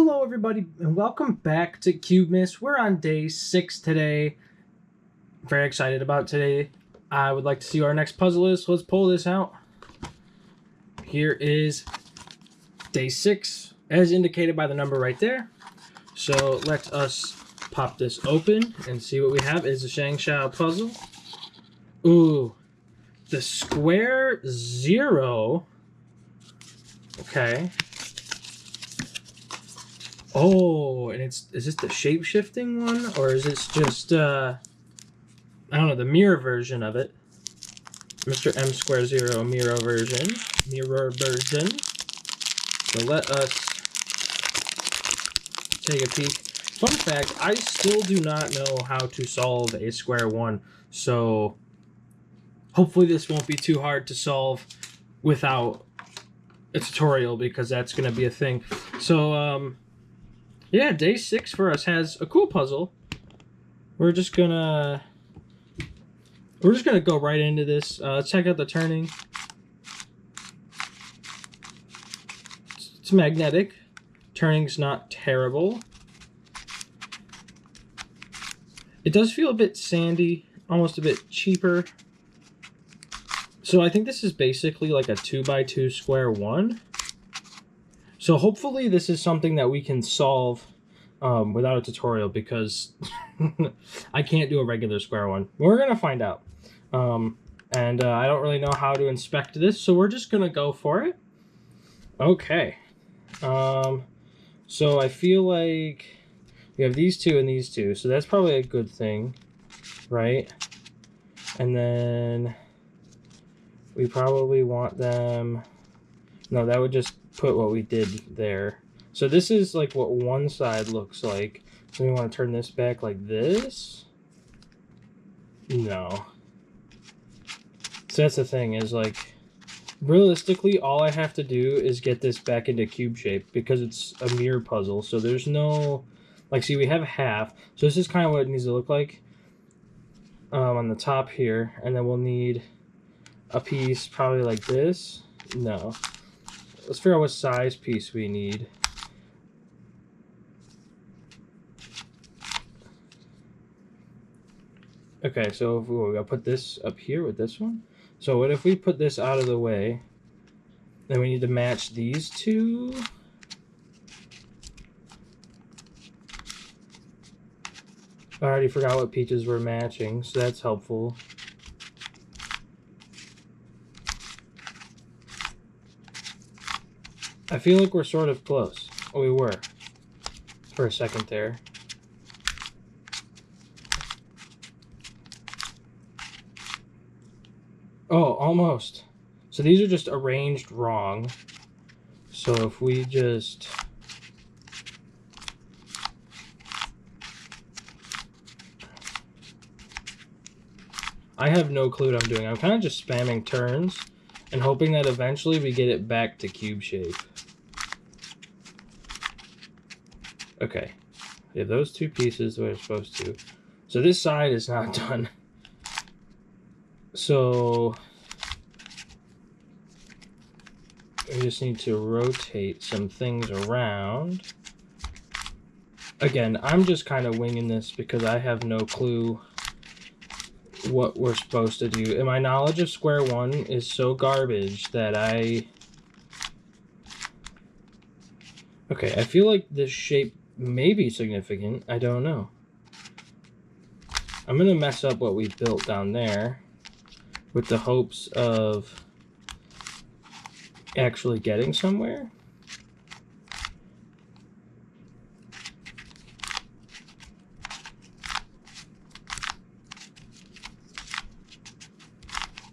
Hello everybody and welcome back to Cubemas. We're on day 6 today. Very excited about today. I would like to see what our next puzzle is, so let's pull this out. Here is day 6 as indicated by the number right there. So let us pop this open and see what we have. Is a Shangshao puzzle. Ooh, the square 0. Okay. Oh, and is this the shape-shifting one? Or is this just, I don't know, the mirror version of it? Mr. M Square 0 mirror version. So let us take a peek. Fun fact, I still do not know how to solve a square 1. So hopefully this won't be too hard to solve without a tutorial, because that's going to be a thing. So, yeah, day 6 for us has a cool puzzle. We're just gonna go right into this. Let's check out the turning. It's magnetic. Turning's not terrible. It does feel a bit sandy, almost a bit cheaper. So I think this is basically like a 2x2 square 1. So hopefully this is something that we can solve without a tutorial, because I can't do a regular square 1. We're going to find out. And I don't really know how to inspect this, so we're just going to go for it. Okay. So I feel like we have these two and these two, so that's probably a good thing, right? And then we probably want them... No, that would just put what we did there. So this is like what one side looks like. So we want to turn this back like this. No. So that's the thing, is like, realistically, all I have to do is get this back into cube shape, because it's a mirror puzzle. So there's no, like, see, we have half. So this is kind of what it needs to look like on the top here. And then we'll need a piece probably like this. No. Let's figure out what size piece we need. Okay, so we gotta put this up here with this one. So what if we put this out of the way? Then we need to match these two. I already forgot what pieces we're matching, so that's helpful. I feel like we're sort of close. Oh, we were. For a second there. Oh, almost. So these are just arranged wrong. So if we just... I have no clue what I'm doing. I'm kind of just spamming turns and hoping that eventually we get it back to cube shape. Okay, we have those two pieces the way we're supposed to. So this side is not done. So we just need to rotate some things around. Again, I'm just kind of winging this because I have no clue what we're supposed to do. And my knowledge of square 1 is so garbage that Okay, I feel like this shape may be significant. I don't know. I'm going to mess up what we built down there with the hopes of actually getting somewhere.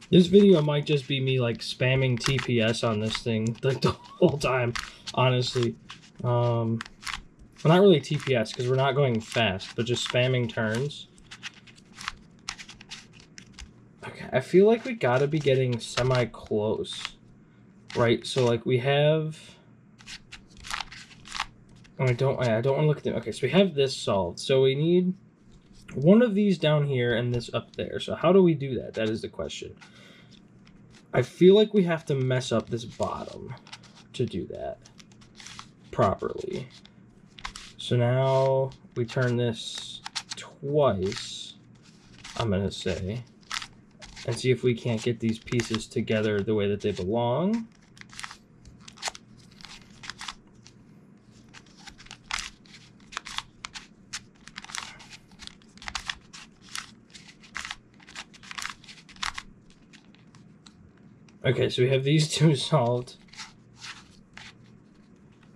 This video might just be me like spamming TPS on this thing like the whole time, honestly. Well, not really TPS, because we're not going fast, but just spamming turns. Okay, I feel like we gotta be getting semi-close, right? So like we have... Oh, I don't want to look at them. Okay, so we have this solved. So we need one of these down here and this up there. So how do we do that? That is the question. I feel like we have to mess up this bottom to do that properly. So now we turn this twice, I'm gonna say, and see if we can't get these pieces together the way that they belong. Okay, so we have these two solved.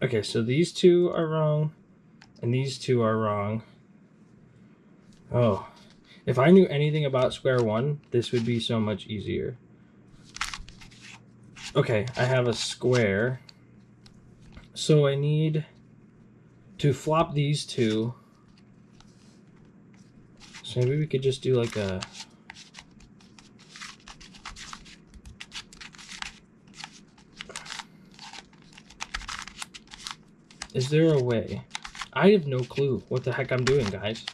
Okay, so these two are wrong, and these two are wrong. Oh, if I knew anything about square one, this would be so much easier. Okay, I have a square. So I need to flop these two. So maybe we could just do like a... Is there a way? I have no clue what the heck I'm doing, guys.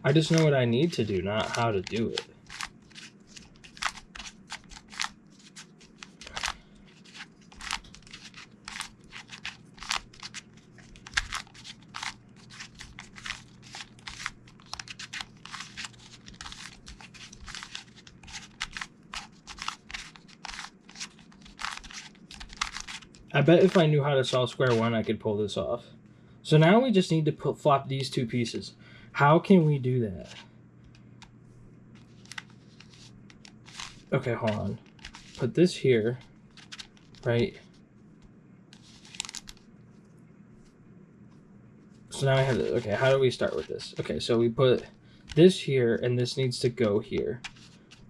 I just know what I need to do, not how to do it. I bet if I knew how to solve square one, I could pull this off. So now we just need to flop these two pieces. How can we do that? Okay, hold on. Put this here, right? So now I have this. Okay, how do we start with this? Okay, so we put this here, and this needs to go here.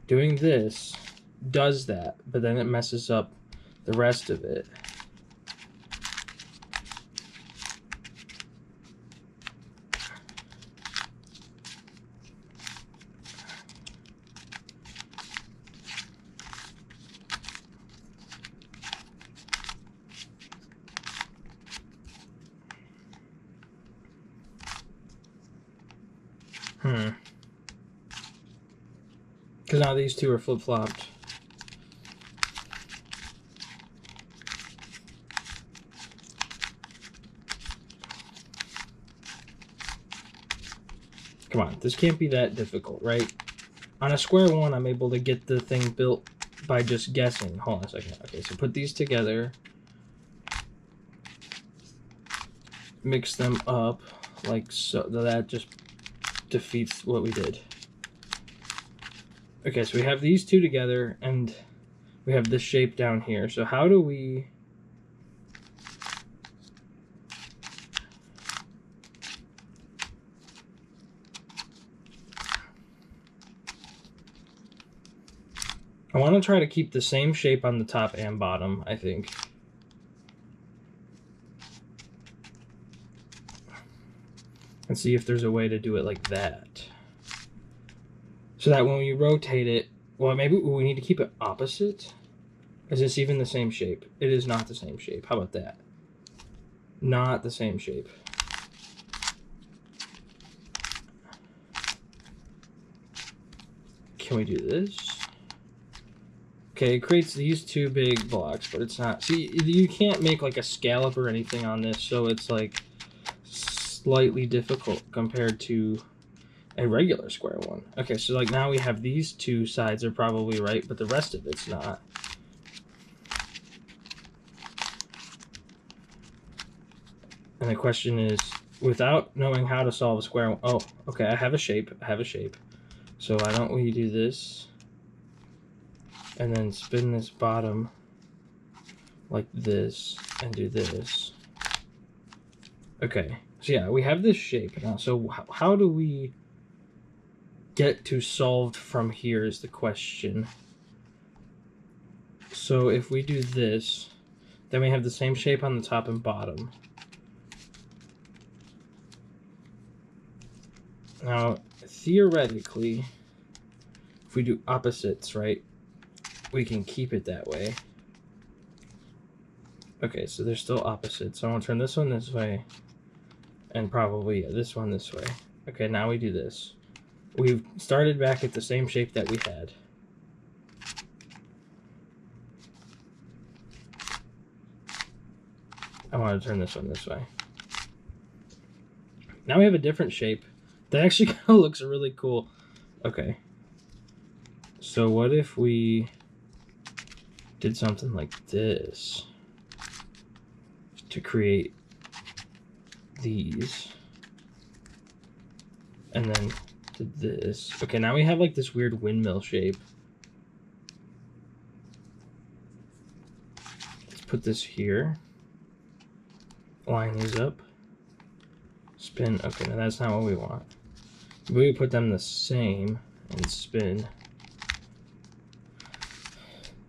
Doing this does that, but then it messes up the rest of it. Because now these two are flip-flopped. Come on, this can't be that difficult, right? On a square one, I'm able to get the thing built by just guessing. Hold on a second. Okay, so put these together. Mix them up like so. That just defeats what we did. Okay, so we have these two together, and we have this shape down here. So how do we... I want to try to keep the same shape on the top and bottom, I think. And see if there's a way to do it like that. So that when we rotate it, well, maybe we need to keep it opposite. Is this even the same shape? It is not the same shape. How about that? Not the same shape. Can we do this? Okay, it creates these two big blocks, but it's not... See, you can't make like a scallop or anything on this, so it's like slightly difficult compared to a regular square one. Okay, so like now we have these two sides are probably right, but the rest of it's not. And the question is, without knowing how to solve a square one... Oh, okay, I have a shape. I have a shape. So why don't we do this? And then spin this bottom like this and do this. Okay, so yeah, we have this shape now. So how do we get to solved from here is the question. So if we do this, then we have the same shape on the top and bottom. Now, theoretically, if we do opposites, right, we can keep it that way. Okay, so they're still opposites. So I'm gonna turn this one this way, and probably this one this way. Okay, now we do this. We've started back at the same shape that we had. I want to turn this one this way. Now we have a different shape. That actually kind of looks really cool. Okay. So what if we did something like this to create these, and then did this. Okay, now we have like this weird windmill shape. Let's put this here. Line these up. Spin. Okay, now that's not what we want. We put them the same and spin.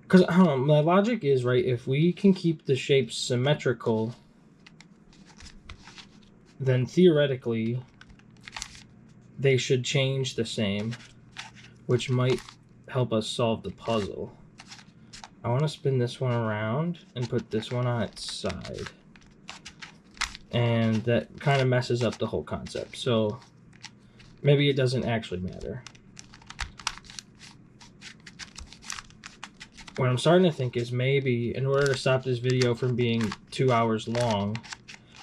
Because my logic is, right, if we can keep the shapes symmetrical, then theoretically they should change the same, which might help us solve the puzzle. I want to spin this one around and put this one on its side. And that kind of messes up the whole concept. So maybe it doesn't actually matter. What I'm starting to think is maybe in order to stop this video from being 2 hours long,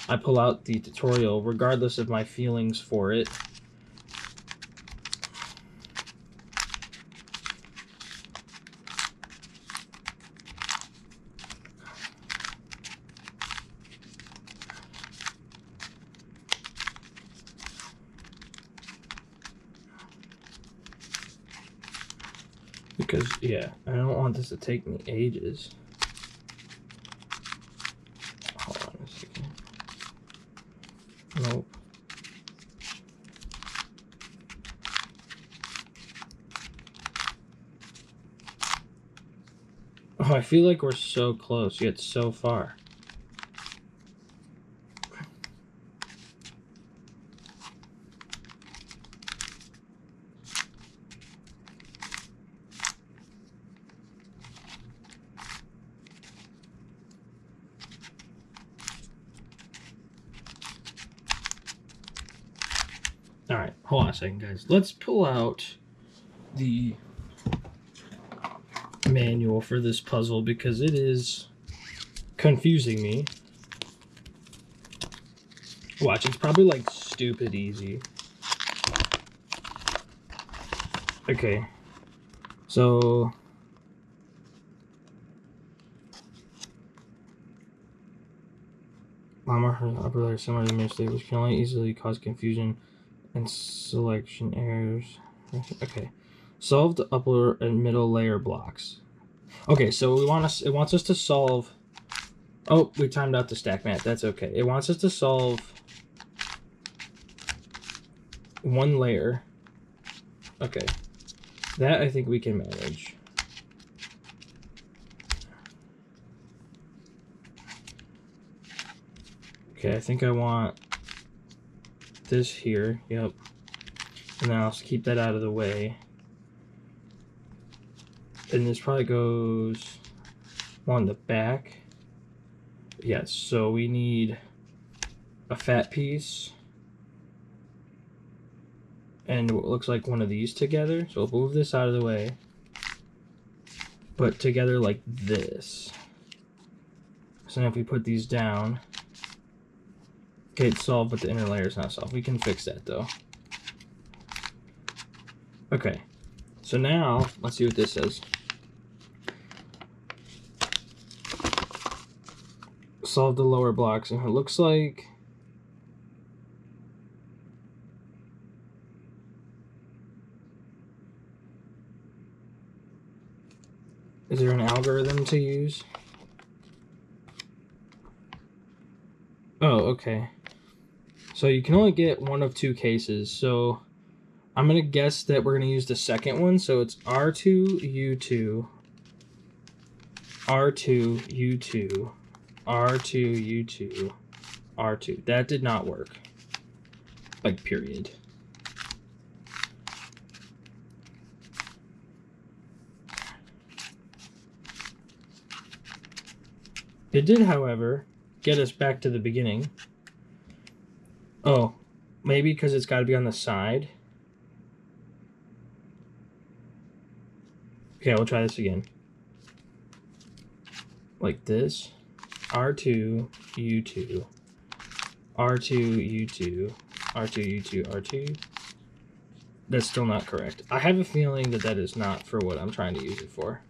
I pull out the tutorial regardless of my feelings for it. Because, yeah, I don't want this to take me ages. Hold on a second. Nope. Oh, I feel like we're so close, yet so far. Alright, hold on a second, guys. Let's pull out the manual for this puzzle because it is confusing me. Watch, it's probably like stupid easy. Okay, so upper layer similar to mistake, which can only easily cause confusion and selection errors. Okay, solve the upper and middle layer blocks. Okay, so it wants us to solve. Oh, we timed out the stack mat. That's okay. It wants us to solve one layer. Okay, that I think we can manage. Okay, I think I want this here. Yep. And then I'll keep that out of the way. And this probably goes on the back. Yes, so we need a fat piece and what looks like one of these together. So we'll move this out of the way, but together like this. So now if we put these down, okay, it's solved, but the inner layer is not solved. We can fix that though. Okay, so now let's see what this says. Solve the lower blocks, and it looks like is there an algorithm to use? Oh, okay. So you can only get one of two cases. So I'm gonna guess that we're gonna use the second one. So it's R2, U2, R2, U2, R2, U2, R2. That did not work. Like, period. It did, however, get us back to the beginning. Oh, maybe because it's got to be on the side. Okay, we'll try this again. Like this. R2, U2, R2, U2, R2, U2, R2. That's still not correct. I have a feeling that that is not for what I'm trying to use it for.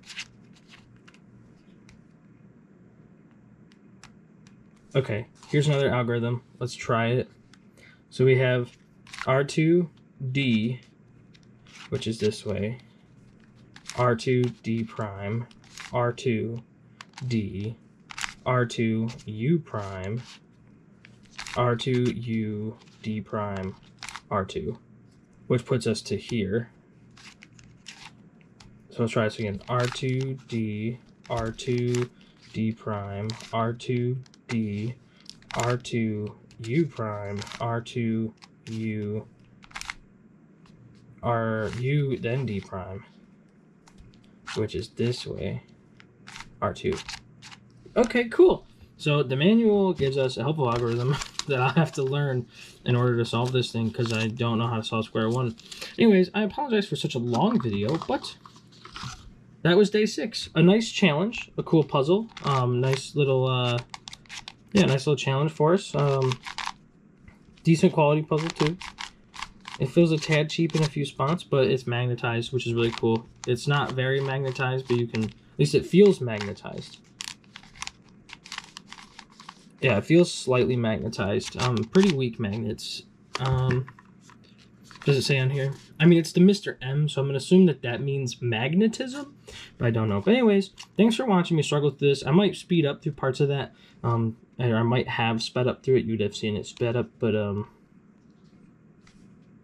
Okay, here's another algorithm. Let's try it. So we have R2D, which is this way, R2D prime, R2D, R2U prime, R2U D prime, R2, which puts us to here. So let's try this again. R2D, R2D prime, R2D, R2U prime, R2U, RU, then D prime, which is this way, R2. Okay, cool. So the manual gives us a helpful algorithm that I'll have to learn in order to solve this thing because I don't know how to solve square one. Anyways, I apologize for such a long video, but that was day 6. A nice challenge, a cool puzzle, nice little, nice little challenge for us. Decent quality puzzle too. It feels a tad cheap in a few spots, but it's magnetized, which is really cool. It's not very magnetized, but you can, at least it feels magnetized. Yeah, it feels slightly magnetized. Pretty weak magnets. Does it say on here? I mean, it's the Mr. M, so I'm going to assume that that means magnetism, but I don't know. But anyways, thanks for watching me struggle through this. I might speed up through parts of that, or I might have sped up through it. You'd have seen it sped up, but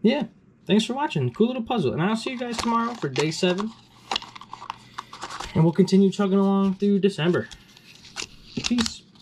yeah. Thanks for watching. Cool little puzzle. And I'll see you guys tomorrow for day 7. And we'll continue chugging along through December.